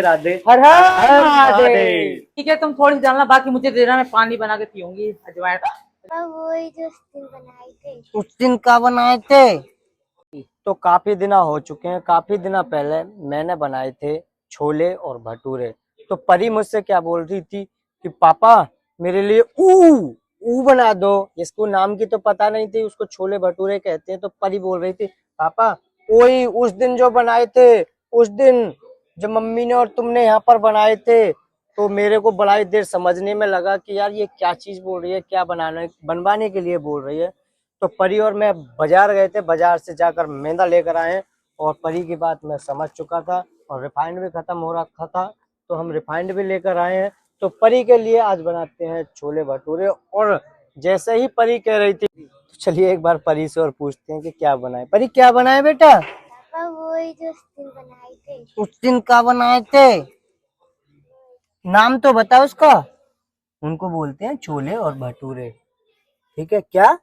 राधे। हर हर हर महादेव। महादेव। ठीक है, तुम थोड़ी डालना, बाकी मुझे देना, मैं पानी बना के पीऊंगी अजवाइन। वही जो उस दिन बनाए थे। उस दिन का बनाए थे तो काफी दिन हो चुके हैं। काफी दिन पहले मैंने बनाए थे छोले और भटूरे। तो परी मुझसे क्या बोल रही थी कि पापा मेरे लिए ऊ ऊ बना दो। इसको नाम की तो पता नहीं थी, उसको छोले भटूरे कहते हैं। तो परी बोल रही थी पापा वही उस दिन जो बनाए थे, उस दिन जब मम्मी ने और तुमने यहाँ पर बनाए थे। तो मेरे को बड़ा ही देर समझने में लगा कि यार ये क्या चीज बोल रही है, क्या बनवाने के लिए बोल रही है। तो परी और मैं बाजार गए थे, बाजार से जाकर मैदा लेकर आए और परी की बात मैं समझ चुका था और रिफाइंड भी खत्म हो रखा था, तो हम रिफाइंड भी लेकर आए हैं। तो परी के लिए आज बनाते हैं छोले भटूरे। और जैसे ही परी कह रही थी तो चलिए एक बार परी से और पूछते हैं कि क्या बनाए। परी क्या बनाए बेटा? पापा वही जो उस दिन बनाए थे। उस दिन का बनाए थे, नाम तो बता उसका। उनको बोलते हैं छोले और भटूरे। ठीक है, क्या?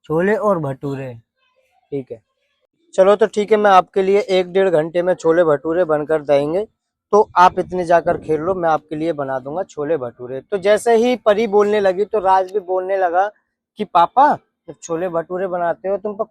छोले और भटूरे। ठीक है, चलो तो ठीक है, मैं आपके लिए 1-1.5 घंटे में छोले भटूरे बनकर देंगे। तो आप इतने जाकर खेल लो, मैं आपके लिए बना दूंगा छोले भटूरे। तो जैसे ही परी बोलने लगी तो राज भी बोलने लगा कि पापा जब छोले भटूरे बनाते हो तुम पर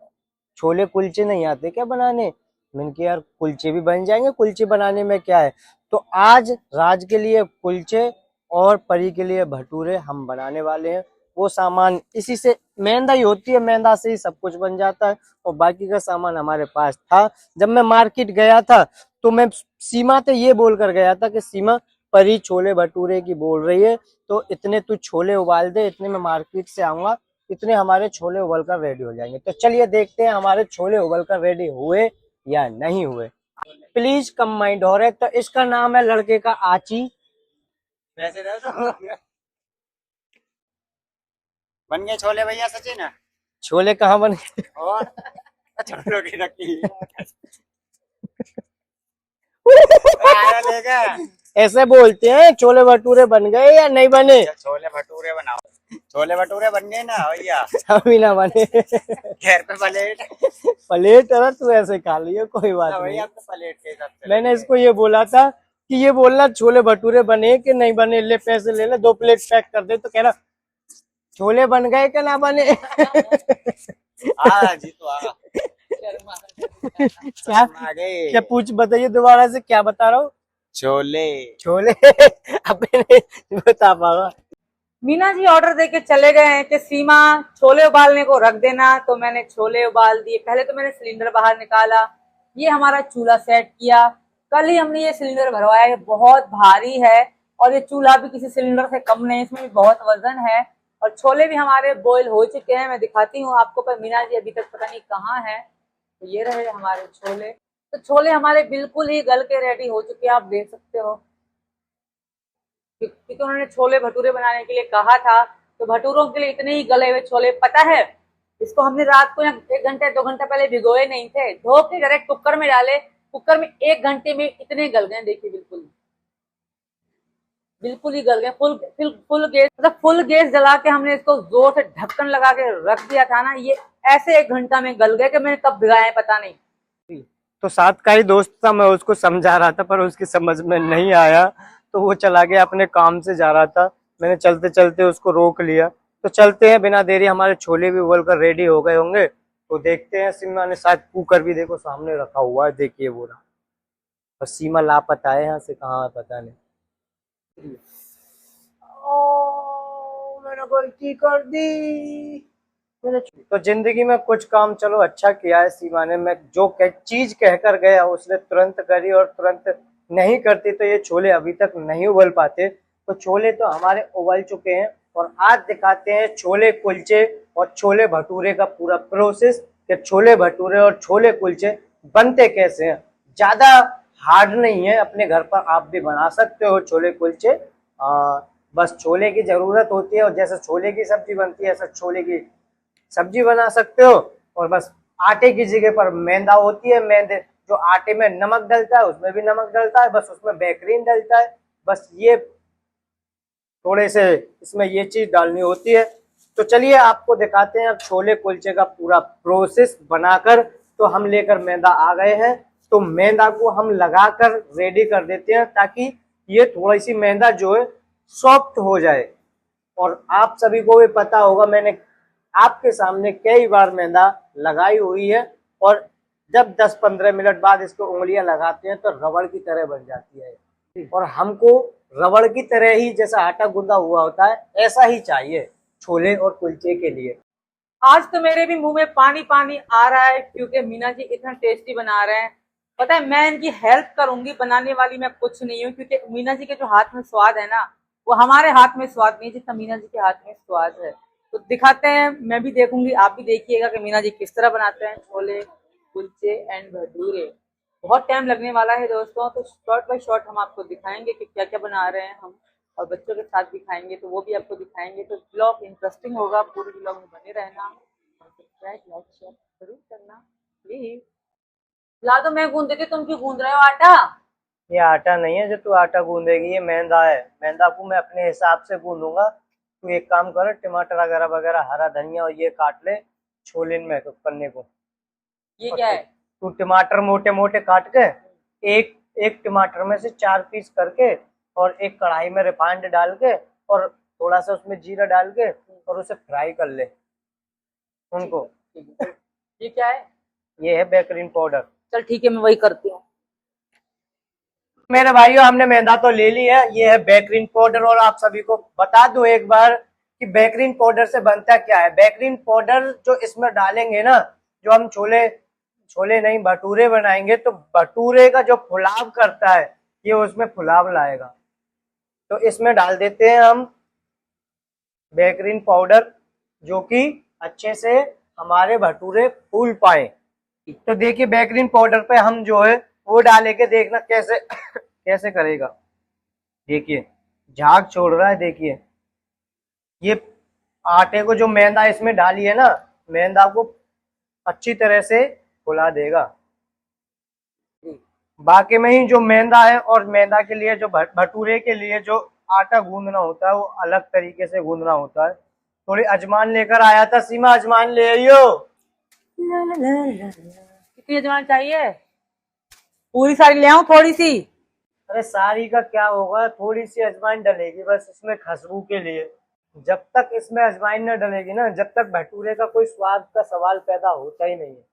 छोले कुलचे नहीं आते क्या बनाने? मैंने कहा यार कुलचे भी बन जाएंगे, कुलचे बनाने में क्या है। तो आज राज के लिए कुलचे और परी के लिए भटूरे हम बनाने वाले हैं। वो सामान इसी से, मैदा ही होती है, मैदा से ही सब कुछ बन जाता है। और बाकी का सामान हमारे पास था। जब मैं मार्केट गया था तो मैं सीमा से ये बोल कर गया था कि सीमा परी छोले भटूरे की बोल रही है, तो इतने तू छोले उबाल दे, इतने मैं मार्केट से आऊंगा, इतने हमारे छोले उबल कर रेडी हो जाएंगे। तो चलिए देखते हैं हमारे छोले उबल कर रेडी हुए या नहीं हुए। प्लीज कम माइंड हो रहे। तो इसका नाम है लड़के का आची। पैसे दे दो। बन गए छोले भैया सचिन। छोले कहाँ बन गए? और छोलों की रखी लेगा। ऐसे बोलते हैं छोले भटूरे बन गए या नहीं बने? छोले भटूरे बनाओ। छोले भटूरे बन गए ना भैया? अभी ना बने। घर पे प्लेट। प्लेट अरे तू ऐसे खा लियो, कोई बात नहीं। भैया तो प्लेट के हिसाब से मैंने इसको ये बोला था कि ये बोलना छोले भटूरे बने कि नहीं बने, ले पैसे ले ले, 2 प्लेट पैक कर दे। तो कह रहा छोले बन गए कि ना बने? जी तो क्या क्या पूछ, बताइए दोबारा से, क्या बता रहा हूँ? छोले छोले। अपने नहीं बता पावा। मीना जी ऑर्डर देके चले गए हैं कि सीमा छोले उबालने को रख देना। तो मैंने छोले उबाल दिए। पहले तो मैंने सिलेंडर बाहर निकाला, ये हमारा चूल्हा सेट किया। कल ही हमने ये सिलेंडर भरवाया है, बहुत भारी है और ये चूल्हा भी किसी सिलेंडर से कम नहीं, इसमें भी बहुत वजन है। और छोले भी हमारे बॉईल हो चुके हैं, मैं दिखाती हूँ आपको, पर मीना जी अभी तक पता नहीं कहाँ है। तो ये रहे हमारे छोले। तो छोले हमारे बिल्कुल ही गल के रेडी हो चुके हैं, आप देख सकते हो, क्योंकि उन्होंने छोले भटूरे बनाने के लिए कहा था। तो भटूरों के लिए इतने ही गले हुए छोले, पता है इसको हमने रात को 1 घंटे 2 घंटे पहले भिगोए नहीं थे, धो के डायरेक्ट कुकर में डाले। कुकर में 1 घंटे में इतने गल गए, देखिए बिल्कुल ही गल गए। फुल गैस, मतलब फुल गैस जला के हमने इसको जोर से ढक्कन लगा के रख दिया था ना, ये ऐसे 1 घंटा में गल गए कि मैंने कब भिगाया पता नहीं। तो साथ का ही दोस्त था, मैं उसको समझा रहा था पर उसकी समझ में नहीं आया, तो वो चला गया, अपने काम से जा रहा था। मैंने चलते चलते उसको रोक लिया। तो चलते हैं बिना देरी, हमारे छोले भी उबल कर रेडी हो गए होंगे। तो देखते हैं। सीमा ने शायद कुकर भी देखो सामने रखा हुआ है, देखिए वो रहा। और सीमा लापता है, यहाँ से कहाँ पता नहीं। मैंने गलती कर दी। तो जिंदगी में कुछ काम चलो अच्छा किया है सीमा ने। मैं जो चीज कहकर गया उसने तुरंत करी, और तुरंत नहीं करती तो ये छोले अभी तक नहीं उबल पाते। तो छोले तो हमारे उबल चुके हैं और आज दिखाते हैं छोले कुलचे और छोले भटूरे का पूरा प्रोसेस कि छोले भटूरे और छोले कुलचे बनते कैसे हैं। ज्यादा हार्ड नहीं है, अपने घर पर आप भी बना सकते हो छोले कुलचे। बस छोले की जरूरत होती है और जैसे छोले की सब्जी बनती है ऐसा छोले की सब्जी बना सकते हो। और बस आटे की जगह पर मैदा होती है, मैदे जो आटे में नमक डलता है उसमें भी नमक डलता है, बस उसमें बेकरीन डलता है। बस ये थोड़े से इसमें ये चीज डालनी होती है। तो चलिए आपको दिखाते हैं अब छोले कुलचे का पूरा प्रोसेस बनाकर। तो हम लेकर मैदा आ गए हैं तो मैदा को हम लगाकर रेडी कर देते हैं ताकि ये थोड़ी सी मैदा जो है सॉफ्ट हो जाए। और आप सभी को भी पता होगा, मैंने आपके सामने कई बार मैदा लगाई हुई है और जब 10-15 मिनट बाद इसको उंगलियां लगाते हैं तो रबड़ की तरह बन जाती है। और हमको रबड़ की तरह ही जैसा आटा गूंदा हुआ होता है ऐसा ही चाहिए छोले और कुलचे के लिए। आज तो मेरे भी मुंह में पानी पानी आ रहा है क्योंकि मीना जी इतना टेस्टी बना रहे हैं। पता है, मैं इनकी हेल्प करूंगी, बनाने वाली मैं कुछ नहीं हूँ, क्योंकि मीना जी के जो हाथ में स्वाद है ना, वो हमारे हाथ में स्वाद नहीं जितना मीना जी के हाथ में स्वाद है। तो दिखाते हैं, मैं भी देखूंगी, आप भी देखिएगा कि मीना जी किस तरह बनाते हैं छोले कुलचे एंड भटूरे। बहुत टाइम लगने वाला है दोस्तों, तो शॉर्ट बाय शॉर्ट हम आपको दिखाएंगे कि क्या क्या बना रहे हैं हम, और बच्चों के साथ दिखाएंगे तो वो भी आपको दिखाएंगे। तो ब्लॉग इंटरेस्टिंग होगा, पूरे ब्लॉग में बने रहना, सब्सक्राइब लाइक शेयर जरूर करना प्लीज। ला दो, मैं गूंद देती, तुम क्यों गूंद रहे हो आटा? ये आटा नहीं है जो तू आटा गूंदेगी, ये मैदा है। मैदा को मैं अपने हिसाब से गूंदूंगा। तू एक काम कर, टमाटर वगैरह वगैरह हरा धनिया और ये काट ले छोले में तो करने को। ये क्या है? तू टमाटर मोटे मोटे काट के एक एक टमाटर में से 4 पीस करके और एक कढ़ाई में रिफाइंड डाल के और थोड़ा सा उसमें जीरा डाल के और उसे फ्राई कर ले उनको। ये क्या है? ये है बेकरीन पाउडर। चल ठीक है, मैं वही करती हूँ। मेरे भाइयों, हमने मैदा तो ले ली है, ये है बेकरीन पाउडर। और आप सभी को बता दूं एक बार कि बेकरीन पाउडर से बनता क्या है। बेकरीन पाउडर जो इसमें डालेंगे ना, जो हम छोले नहीं भटूरे बनाएंगे तो भटूरे का जो फुलाव करता है ये उसमें फुलाव लाएगा। तो इसमें डाल देते हैं हम बेकरीन पाउडर, जो कि अच्छे से हमारे भटूरे फूल पाए। तो देखिए बेकरीन पाउडर पे हम जो है वो डाले के देखना कैसे कैसे करेगा। देखिए झाग छोड़ रहा है। देखिए ये आटे को जो मैदा इसमें डाली है ना, मैदा को अच्छी तरह से फुला देगा। बाकी में ही जो मैदा है और मैदा के लिए जो भटूरे के लिए जो आटा गूंदना होता है वो अलग तरीके से गूंदना होता है। थोड़ी अजमान लेकर आया था, सीमा अजमान ले आइयो। कितनी अजवाइन चाहिए? पूरी सारी ले आऊं थोड़ी सी? अरे सारी का क्या होगा, थोड़ी सी अजवाइन डलेगी बस इसमें खुशबू के लिए। जब तक इसमें अजवाइन न डलेगी ना, जब तक भटूरे का कोई स्वाद का सवाल पैदा होता ही नहीं है।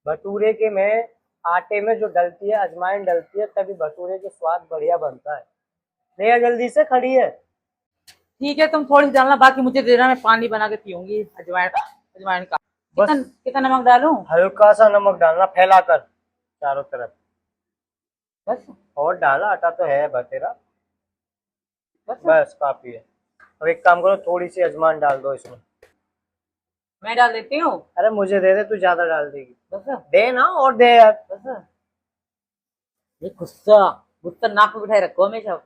भटूरे के में आटे में जो डलती है अजवाइन डलती है, तभी भटूरे के स्वाद बढ़िया बनता है। ले आ जल्दी से, खड़ी है। ठीक है, तुम थोड़ी सी डालना, बाकी मुझे देना, मैं पानी बना के पीऊंगी अजवाइन का। बस कितना नमक डालूं? हल्का सा नमक डालना, फैलाकर चारों तरफ। बस और डाला, आटा तो है तेरा। बस बस काफी है। अब एक काम करो, थोड़ी सी अजवाइन डाल दो इसमें। मैं डाल देती हूँ। अरे मुझे दे दे, तू ज्यादा डाल देगी। बस दे ना, और दे यार। बस। ये गुस्सा गुस्सा नाक पे बिठाए रखो हमेशा।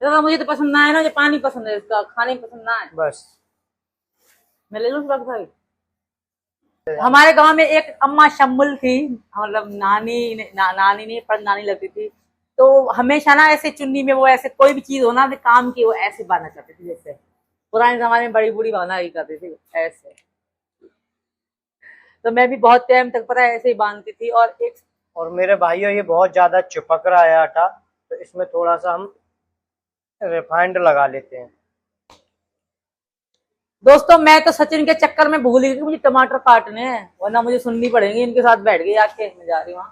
दादा मुझे तो पसंद ना है ना, मुझे पानी पसंद है, इसका खाने में पसंद ना है। बस मैं ले लूँ भाई? हमारे गांव में एक अम्मा शम्मुल थी, मतलब नानी नहीं पर नानी लगती थी। तो हमेशा ना ऐसे चुन्नी में वो ऐसे कोई भी चीज हो ना काम की, वो ऐसे बांधना चाहती थी, जैसे पुराने जमाने में बड़ी बूढ़ी बांधा ही करती थी ऐसे। तो मैं भी बहुत टाइम तक पता है ऐसे ही बांधती थी। और मेरे भाइयों, ये बहुत ज्यादा चिपक रहा है आटा, तो इसमें थोड़ा सा हम रिफाइंड लगा लेते हैं। दोस्तों मैं तो सचिन के चक्कर में भूल गई कि मुझे टमाटर काटने हैं, वरना मुझे सुननी पड़ेंगी। इनके साथ बैठ गई आके, मैं जा रही वहां।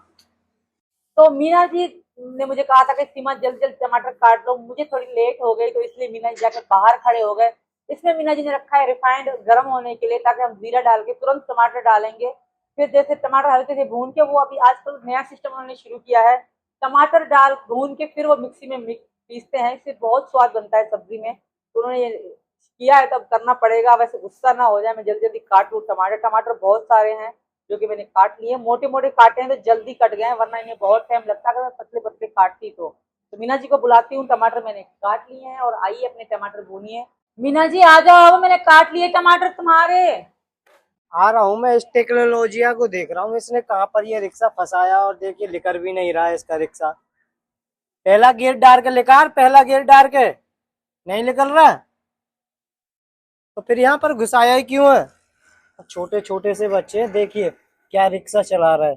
तो मीना जी ने मुझे कहा था कि सीमा जल्द जल्द टमाटर काट लो। मुझे थोड़ी लेट हो गई, तो इसलिए मीना जी जाकर बाहर खड़े हो गए। इसमें मीना जी ने रखा है रिफाइंड गर्म होने के लिए, ताकि हम जीरा डाल के तुरंत टमाटर डालेंगे। फिर जैसे टमाटर हल्के से भून के, वो अभी आजकल नया सिस्टम उन्होंने शुरू किया है, टमाटर डाल भून के फिर वो मिक्सी में पीसते हैं, इससे बहुत स्वाद बनता है सब्जी में। तो उन्होंने ये किया है, तब करना पड़ेगा। वैसे गुस्सा ना हो जाए, मैं जल्दी जल्दी काट लूँ टमाटर बहुत सारे हैं जो कि मैंने काट लिए। मोटे मोटे काटे हैं तो जल्दी कट गए हैं, वरना इन्हें बहुत टाइम लगता है अगर मैं पतले पतले काटती तो मीना जी को बुलाती हूँ। टमाटर मैंने काट लिए हैं और आइए अपने टमाटर भूनिए। मीना जी आ जाओ, मैंने काट लिए टमाटर तुम्हारे। आ रहा हूँ मैं, इस टेक्नोलॉजिया को देख रहा हूँ, इसने कहाँ पर ये रिक्शा फंसाया। और देखिए निकल भी नहीं रहा है इसका रिक्शा। पहला गियर डाल के निकाल, पहला गियर डाल के नहीं निकल रहा, तो फिर यहाँ पर घुसाया ही क्यों है। छोटे छोटे से बच्चे देखिए क्या रिक्शा चला रहा है।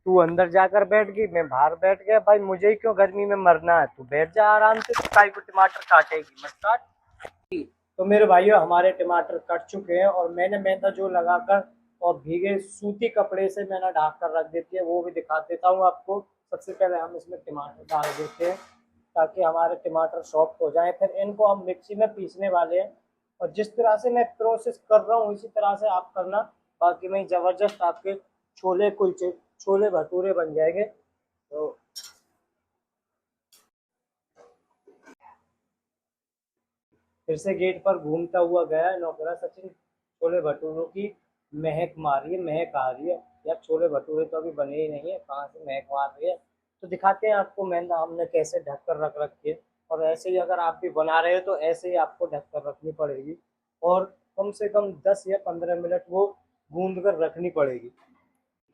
तू अंदर जाकर बैठ गई, मैं बाहर बैठ गया। भाई मुझे ही क्यों गर्मी में मरना है, तू बैठ जा आराम से। तो काई को टमाटर काटेगी, मत काट। तो मेरे भाइयों हमारे टमाटर कट चुके हैं और मैंने मैदा जो लगाकर और भीगे सूती कपड़े से मैंने ढक कर रख देती है, वो भी दिखा देता हूँ आपको। सबसे पहले हम इसमें टमाटर डाल देते हैं ताकि हमारे टमाटर सॉफ्ट हो जाए। फिर इनको हम मिक्सी में पीसने वाले हैं और जिस तरह से मैं प्रोसेस कर रहा हूँ इसी तरह से आप करना। बाकी में ज़बरदस्त आपके छोले कुलचे, छोले भटूरे बन जाएंगे। तो फिर से गेट पर घूमता हुआ गया नौकरा सचिन। छोले भटूरों की महक मार रही है, महक आ रही है यार। छोले भटूरे तो अभी बने ही नहीं है, कहाँ से महक मार रही है। तो दिखाते हैं आपको मैदा हमने कैसे ढक कर रख रखी है। और ऐसे ही अगर आप भी बना रहे हो तो ऐसे ही आपको ढक कर रखनी पड़ेगी और कम से कम 10 या 15 मिनट वो गूंद कर रखनी पड़ेगी।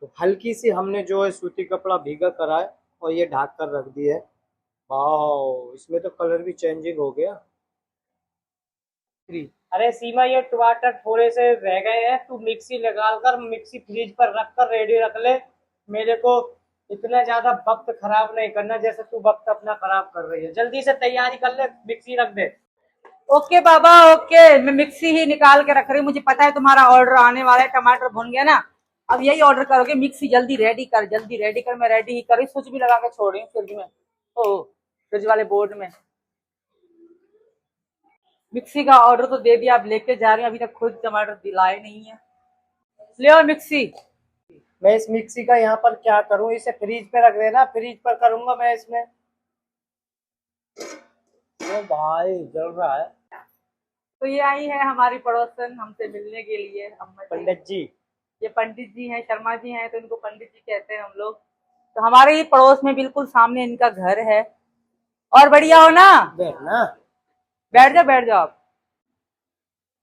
तो हल्की सी हमने जो है सूती कपड़ा भीगा करा है और ये ढक कर रख दिया है। वाह, इसमें तो कलर भी चेंजिंग हो गया। अरे सीमा, ये टमाटर थोड़े से रह गए हैं, तू मिक्सी लगा कर मिक्सी फ्रिज पर रख कर रेडी रख ले। मेरे को इतना ज्यादा वक्त खराब नहीं करना जैसे तू वक्त अपना खराब कर रही है। जल्दी से तैयारी कर ले, मिक्सी रख दे। ओके बाबा ओके, मैं मिक्सी ही निकाल के रख रही हूँ। मुझे पता है तुम्हारा ऑर्डर आने वाला है, टमाटर भुन गया ना, अब यही ऑर्डर करोगे। मिक्सी जल्दी रेडी कर, जल्दी रेडी कर। मैं रेडी ही कर रही, स्विच भी लगा के छोड़ रही हूँ फ्रिज में, ओ फ्रिज वाले बोर्ड में। मिक्सी का ऑर्डर तो दे दिया, आप लेके जा रहे हैं, अभी तक खुद टमाटर दिलाए नहीं है। ले आओ मिक्सी। मैं इस मिक्सी का यहाँ पर क्या करूँ, इसे फ्रिज पे रख देना, फ्रिज पर करूंगा मैं इसमें। ओ भाई जल रहा है। तो ये आई है हमारी पड़ोसन हमसे मिलने के लिए, अम्मा जी। पंडित जी, ये पंडित जी हैं, शर्मा जी हैं, तो इनको पंडित जी कहते हैं हम लोग। तो हमारे ही पड़ोस में बिल्कुल सामने इनका घर है। और बढ़िया हो ना? बैठना। बैठ जाओ बैठ जाओ आप।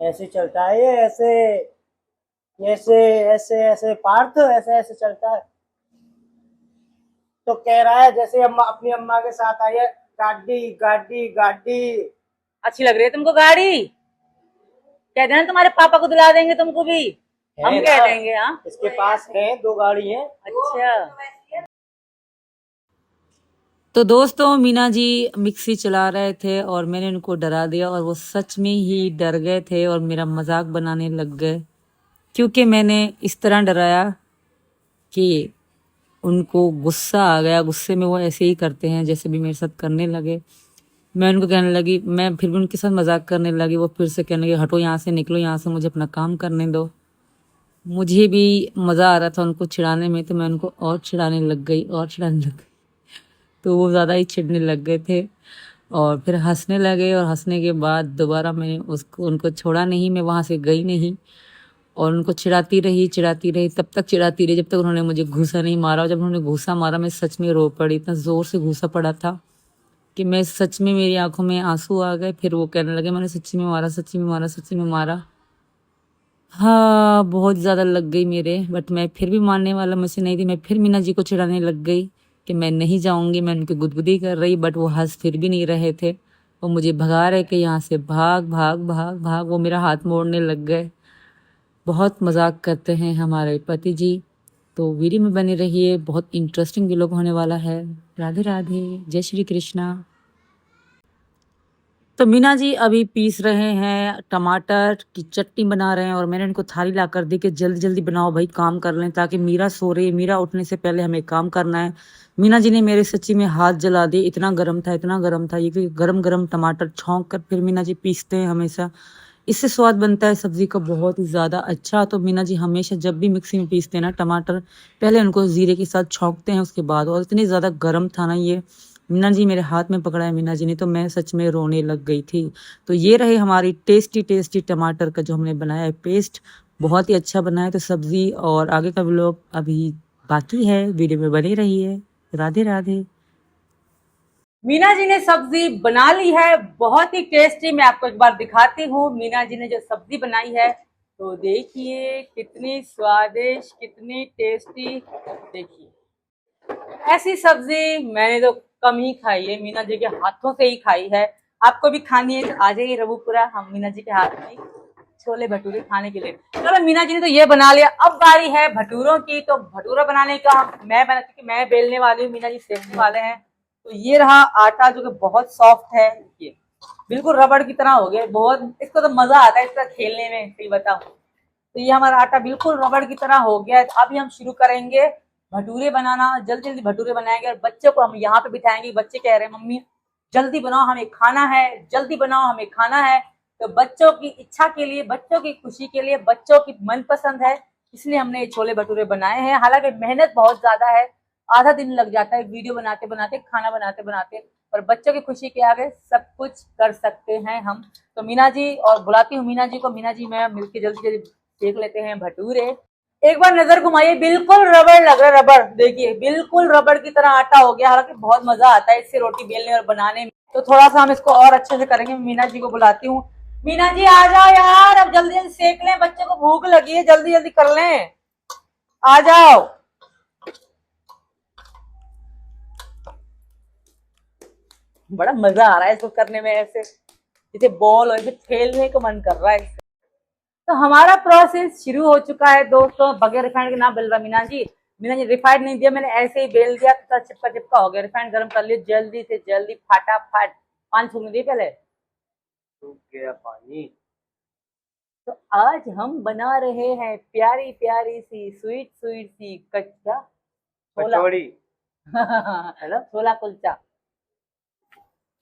ऐसे चलता है ये, ऐसे ऐसे ऐसे ऐसे पार्थ, ऐसे ऐसे चलता है। तो कह रहा है जैसे अम्मा अपनी अम्मा के साथ आई है, गाड़ी गाड़ी गाड़ी। अच्छी लग रही है तुमको गाड़ी? कह देना तुम्हारे पापा को दिला देंगे तुमको भी, हम है कह ना? देंगे। हाँ इसके पास है 2 गाड़ी है। अच्छा। तो दोस्तों मीना जी मिक्सी चला रहे थे और मैंने उनको डरा दिया और वो सच में ही डर गए थे और मेरा मजाक बनाने लग गए, क्योंकि मैंने इस तरह डराया कि उनको गुस्सा आ गया। गुस्से में वो ऐसे ही करते हैं जैसे भी मेरे साथ करने लगे। मैं उनको कहने लगी, मैं फिर भी उनके साथ मजाक करने लगी। वो फिर से कहने लगे हटो यहाँ से, निकलो यहाँ से, मुझे अपना काम करने दो। मुझे भी मज़ा आ रहा था उनको चिढ़ाने में, तो मैं उनको और चिढ़ाने लग गई और चिढ़ाने लग गई। तो वो ज़्यादा ही चिढ़ने लग गए थे और फिर हंसने लगे। और हंसने के बाद दोबारा मैंने उनको छोड़ा नहीं, मैं वहाँ से गई नहीं और उनको चिढ़ाती रही तब तक चिढ़ाती रही जब तक उन्होंने मुझे घूसा नहीं मारा। और जब उन्होंने घूसा मारा मैं सच में रो पड़ी, इतना ज़ोर से घूसा पड़ा था कि मैं सच में, मेरी आंखों में आंसू आ गए। फिर वो कहने लगे मैंने सच्ची में मारा, सच्ची में मारा, सच्ची में मारा। हाँ बहुत ज़्यादा लग गई मेरे, बट मैं फिर भी मानने वाला मुझसे नहीं थी। मैं फिर मीना जी को चिढ़ाने लग गई कि मैं नहीं जाऊंगी। मैं उनकी गुदगुदी कर रही, बट वो हंस फिर भी नहीं रहे थे। वो मुझे भगा रहे कि यहाँ से भाग भाग भाग भाग। वो मेरा हाथ मोड़ने लग गए। बहुत मजाक करते हैं हमारे पति जी। तो वीडियो में बने रहिए, बहुत इंटरेस्टिंग व्लॉग होने वाला है। राधे राधे, जय श्री कृष्णा। तो मीना जी अभी पीस रहे हैं, टमाटर की चटनी बना रहे हैं और मैंने उनको थाली ला कर दी कि जल्दी जल्दी बनाओ भाई, काम कर लें, ताकि मीरा सो रही है, मीरा उठने से पहले हमें काम करना है। मीना जी ने मेरे सच्ची में हाथ जला दिए, इतना गर्म था, इतना गर्म था। ये कि गरम गरम टमाटर छौंक कर फिर मीना जी पीसते हैं हमेशा, इससे स्वाद बनता है सब्जी का बहुत ही ज़्यादा अच्छा। तो मीना जी हमेशा जब भी मिक्सी में पीसते हैं ना टमाटर, पहले उनको ज़ीरे के साथ छौंकते हैं उसके बाद। और इतनी ज़्यादा गर्म था ना ये, मीना जी मेरे हाथ में पकड़ा है मीना जी ने, तो मैं सच में रोने लग गई थी। तो ये रहे हमारी टेस्टी टेस्टी टमाटर का जो हमने बनाया है पेस्ट, बहुत ही अच्छा बना है। तो सब्जी और आगे का व्लॉग अभी बाकी है, वीडियो में बने रहिए। राधे राधे। मीना जी ने सब्जी बना ली है, बहुत ही टेस्टी। मैं आपको एक बार दिखाती हूँ मीना जी ने जो सब्जी बनाई है। तो देखिए कितनी स्वादिष्ट, कितनी टेस्टी। देखिए ऐसी सब्जी मैंने तो कम ही खाई है, मीना जी के हाथों से ही खाई है। आपको भी खानी है तो आ जाइए रघुपुरा, हम मीना जी के हाथ में छोले भटूरे खाने के लिए। चलो मीना जी ने तो ये बना लिया, अब बारी है भटूरों की। तो भटूरा बनाने का क्योंकि मैं बेलने वाली हूँ, मीना जी सेकने वाले हैं। तो ये रहा आटा जो कि बहुत सॉफ्ट है, ये बिल्कुल रबड़ की तरह हो गया। बहुत इसको तो मजा आता है इसका खेलने में, सही बताऊं तो ये हमारा आटा बिल्कुल रबड़ की तरह हो गया है। तो अभी हम शुरू करेंगे भटूरे बनाना, जल्दी जल्दी भटूरे बनाएंगे और बच्चों को हम यहाँ पे बिठाएंगे। बच्चे कह रहे हैं मम्मी जल्दी बनाओ हमें खाना है, जल्दी बनाओ हमें खाना है। तो बच्चों की इच्छा के लिए, बच्चों की खुशी के लिए, बच्चों की मनपसंद है, इसलिए हमने ये छोले भटूरे बनाए हैं। हालांकि मेहनत बहुत ज्यादा है, आधा दिन लग जाता है वीडियो बनाते बनाते, खाना बनाते बनाते, पर बच्चों की खुशी के आगे सब कुछ कर सकते हैं हम। तो मीना जी, और बुलाती हूँ मीना जी को, मीना जी मैं मिलके जल्दी जल्दी देख लेते हैं भटूरे। एक बार नजर घुमाइए, बिल्कुल रबड़ लग रहा है, रबड़ देखिए बिल्कुल रबड़ की तरह आटा हो गया। हालांकि बहुत मजा आता है इससे रोटी बेलने और बनाने में। तो थोड़ा सा हम इसको और अच्छे से करेंगे। मीना जी को बुलाती हूँ, मीना जी आ जाओ यार, अब जल्दी जल्दी सेक लें, बच्चे को भूख लगी है, जल्दी जल्दी कर लें, आ जाओ। बड़ा मजा आ रहा है इसको करने में, ऐसे जैसे बॉल और ऐसे खेलने को मन कर रहा है इससे। तो हमारा प्रोसेस शुरू हो चुका है दोस्तों। बगैर रिफाइंड के ना बेल रहा मीना जी। मीना जी रिफाइंड नहीं दिया मैंने, ऐसे ही बेल दिया तो चिपका चिपका हो गया। रिफाइंड गर्म कर लिया जल्दी से जल्दी, फटाफट। 5 सूखने दिए पहले, सूख गया पानी। तो आज हम बना रहे हैं प्यारी प्यारी सी स्वीट स्वीट सी कच्चा छोला कचौड़ी है ना, छोला कुलचा।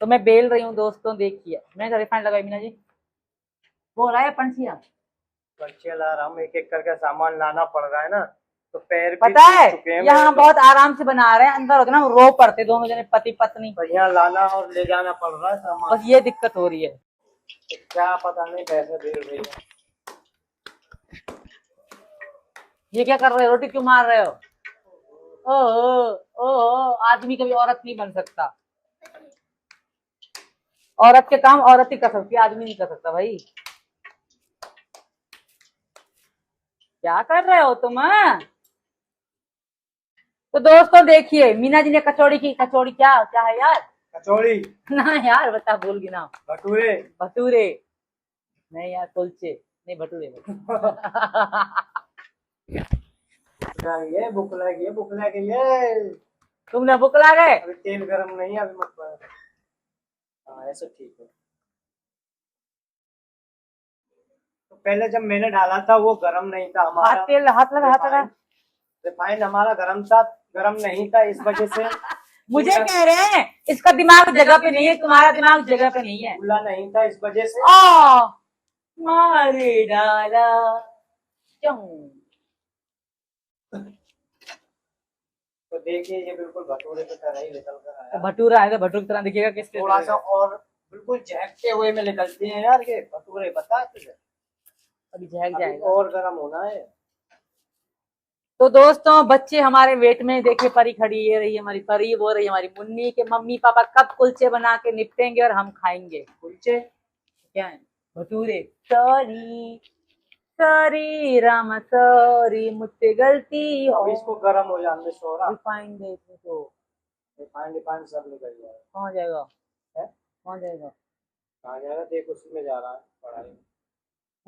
तो मैं बेल रही हूँ दोस्तों, देखिए मैंने रिफाइंड लगाई। मीना जी वो हो रहा है पंछिया, बच्चे ला रहा हूँ, एक एक करके सामान लाना पड़ रहा है ना, तो पैर भी पता है टूट चुके हैं यहाँ मेरे तो। बहुत आराम से बना रहे हैं, अंदर होते ना रो पड़ते दोनों जने पति पत्नी, तो यहाँ लाना और ले जाना पड़ रहा है सामान। बस ये दिक्कत हो रही है। क्या पता नहीं कैसे बेल रही है। ये क्या कर रहे हो, रोटी क्यों मार रहे हो? ओ आदमी कभी औरत नहीं बन सकता, औरत के काम औरत ही कर सकती है, आदमी नहीं कर सकता भाई। क्या कर रहे हो तुम? तो दोस्तों देखिए मीना जी ने कचौड़ी की, कचौड़ी क्या क्या है यार? कचौड़ी ना यार बता, भूल गई ना। भटूरे भटूरे नहीं यार, कुलचे नहीं, भटूरे। ये भूख लगी है, भूख लगी है। तुमने बुकला गए? अभी तेल गरम नहीं है, अभी मत कर। हाँ ऐसा ठीक है। तो पहले जब मैंने डाला था वो गरम नहीं था हमारा, तेल हाथ लगा, हाथ लगा। रिफाइंड हमारा गरम था, गरम नहीं था, इस वजह से मुझे कह रहे हैं इसका दिमाग जगह पे नहीं है, तुम्हारा दिमाग जगह पे नहीं है। खुला नहीं था, इस वजह से। मारे डाला चूं। तो देखिए ये बिल्कुल भटूरे की तरह ही निकल कर आया। भटूरा आएगा, भटूरे की तरह दिखेगा किस थोड़ा सा और बिल्कुल झहकते हुए में निकलते हैं यार ये भटूरे, बता तुझे। अभी झहक अभी जाएगा। और गरम होना है। तो दोस्तों बच्चे हमारे वेट में, देखिए परी खड़ी, ये रही हमारी परी, वो रही हमारी मुन्नी के मम्मी पापा कब कुलचे बना के निपटेंगे और हम खाएंगे। कुलचे क्या है? Bhature. Sorry sorry Rama sorry, मुझसे गलती हो। अब इसको गरम हो जाने दे सोरा। रिफाइंड दे इसमें तो रिफाइंड सब निकल जाएगा। कहाँ जाएगा? है कहाँ जाएगा? कहाँ जाएगा, देख उसी में जा रहा है पढ़ाई।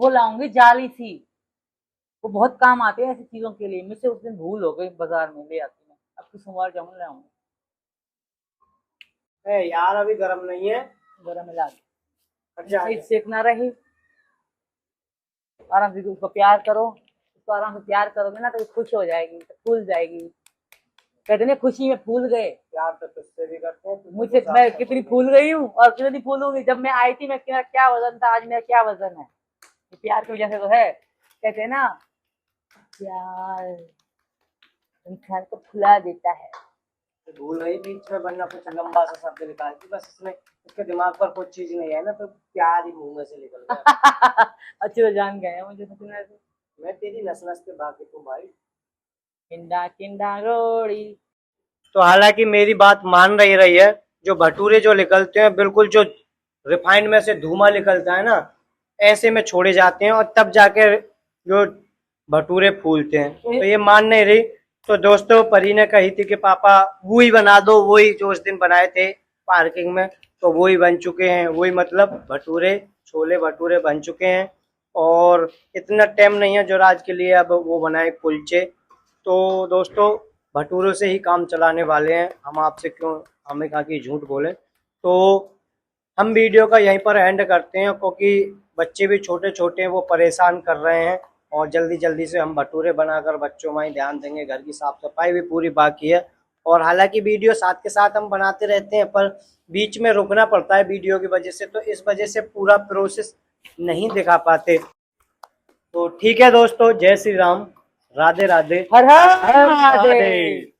वो लाऊंगी जाली सी, वो बहुत काम आते हैं ऐसी चीजों के लिए। मुझसे उस दिन भूल हो गई, बाजार में ले आती मैं, अब तो सोमवार जाऊंगा ले आऊंगा। यार अभी गरम नहीं है, गरम मिला दे, हट जा। सही सेकना रहे, आराम से उसको प्यार करो, उसको आराम से प्यार करोगे ना तो खुश हो जाएगी, तो फूल जाएगी। कहते ना खुशी में फूल गए। प्यार तो तुझसे भी करते हैं, तुझे मुझे तो मैं साथ कितनी फूल गई हूँ और कितनी फूलूंगी। जब मैं आई थी मैं क्या वजन था, आज मेरा क्या वजन है, ये प्यार की वजह से तो है। कहते हैं ना प्यार इंसान को फुला देता है। भूल रही बीच में, वरना कुछ लंबा सा शब्द निकालती, बस इसमें इसके दिमाग पर कुछ चीज नहीं है ना, तो प्यार ही मुंह में से निकल गया। अच्छे तो जान गए हैं मुझे सच में। मैं तेरी नस नस पे बाकी तू भाई। किंडा किंडा रोड़ी। तो हालांकि मेरी बात मान रही है, जो भटूरे जो निकलते हैं बिल्कुल जो रिफाइंड में से धुआं निकलता है ना, ऐसे में छोड़े जाते हैं और तब जाके जो भटूरे फूलते हैं। तो ये मान नहीं रही। तो दोस्तों परी ने कही थी कि पापा वही बना दो, वही जो उस दिन बनाए थे पार्किंग में, तो वही बन चुके हैं। वही मतलब भटूरे, छोले भटूरे बन चुके हैं। और इतना टाइम नहीं है जो आज के लिए अब वो बनाए कुलचे। तो दोस्तों भटूरों से ही काम चलाने वाले हैं हम, आपसे क्यों हमें कहा कि झूठ बोले। तो हम वीडियो का यहीं पर एंड करते हैं, क्योंकि बच्चे भी छोटे छोटे हैं, वो परेशान कर रहे हैं और जल्दी जल्दी से हम भटूरे बनाकर बच्चों में ही ध्यान देंगे। घर की साफ सफाई भी पूरी बाकी है, और हालांकि वीडियो साथ के साथ हम बनाते रहते हैं पर बीच में रुकना पड़ता है वीडियो की वजह से, तो इस वजह से पूरा प्रोसेस नहीं दिखा पाते। तो ठीक है दोस्तों, जय श्री राम, राधे राधे, हर हर महादेव।